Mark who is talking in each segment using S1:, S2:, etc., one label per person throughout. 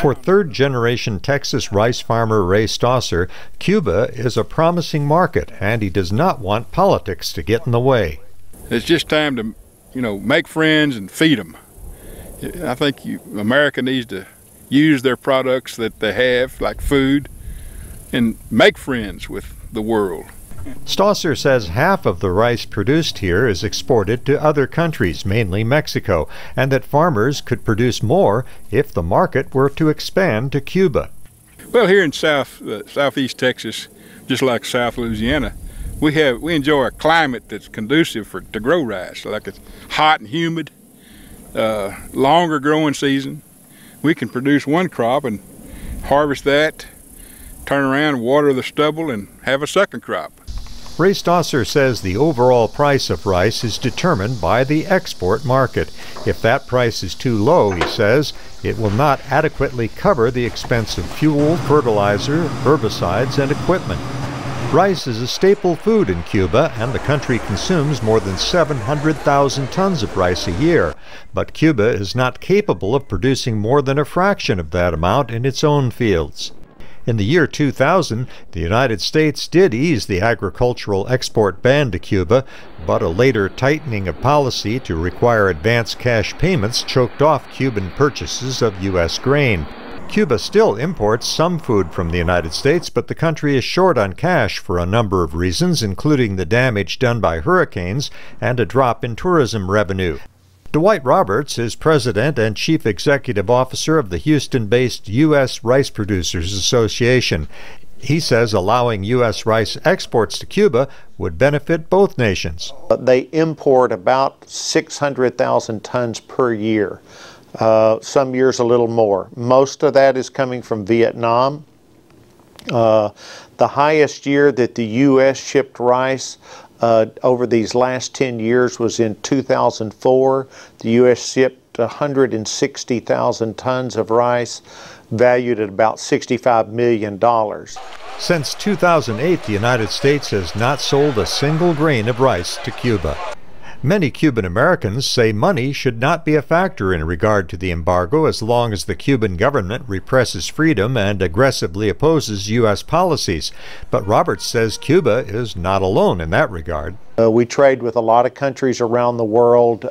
S1: For third-generation Texas rice farmer Ray Stosser, Cuba is a promising market, and he does not want politics to get in the way.
S2: It's just time to, make friends and feed them. I think America needs to use their products that they have, like food, and make friends with the world.
S1: Stosser says half of the rice produced here is exported to other countries, mainly Mexico, and that farmers could produce more if the market were to expand to Cuba.
S2: Well, here in southeast Texas, just like South Louisiana, we enjoy a climate that's conducive to grow rice. Like it's hot and humid, longer growing season. We can produce one crop and harvest that, turn around, water the stubble, and have a second crop.
S1: Ray Stosser says the overall price of rice is determined by the export market. If that price is too low, he says, it will not adequately cover the expense of fuel, fertilizer, herbicides, and equipment. Rice is a staple food in Cuba, and the country consumes more than 700,000 tons of rice a year. But Cuba is not capable of producing more than a fraction of that amount in its own fields. In the year 2000, the United States did ease the agricultural export ban to Cuba, but a later tightening of policy to require advance cash payments choked off Cuban purchases of U.S. grain. Cuba still imports some food from the United States, but the country is short on cash for a number of reasons, including the damage done by hurricanes and a drop in tourism revenue. Dwight Roberts is president and chief executive officer of the Houston-based U.S. Rice Producers Association. He says allowing U.S. rice exports to Cuba would benefit both nations.
S3: They import about 600,000 tons per year, some years a little more. Most of that is coming from Vietnam. The highest year that the U.S. shipped rice over these last 10 years was in 2004. The U.S. shipped 160,000 tons of rice, valued at about $65 million.
S1: Since 2008, the United States has not sold a single grain of rice to Cuba. Many Cuban-Americans say money should not be a factor in regard to the embargo as long as the Cuban government represses freedom and aggressively opposes U.S. policies. But Roberts says Cuba is not alone in that regard.
S3: We trade with a lot of countries around the world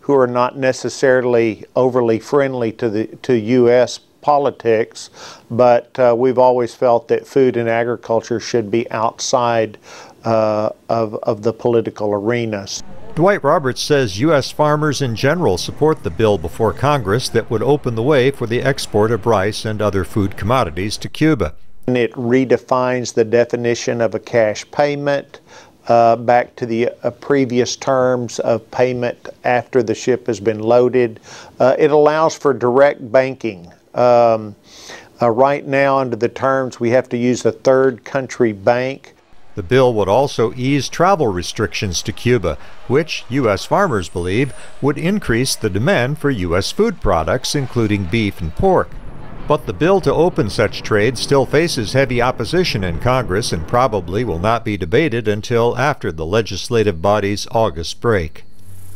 S3: who are not necessarily overly friendly to U.S. politics, but we've always felt that food and agriculture should be outside of the political arenas.
S1: Dwight Roberts says U.S. farmers in general support the bill before Congress that would open the way for the export of rice and other food commodities to Cuba.
S3: And it redefines the definition of a cash payment back to the previous terms of payment after the ship has been loaded. It allows for direct banking. Right now, under the terms, we have to use a third country bank.
S1: The bill would also ease travel restrictions to Cuba, which U.S. farmers believe would increase the demand for U.S. food products, including beef and pork. But the bill to open such trade still faces heavy opposition in Congress and probably will not be debated until after the legislative body's August break.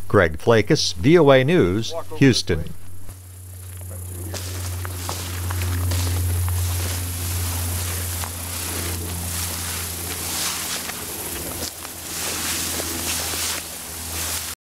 S1: Flakus, VOA News, Houston.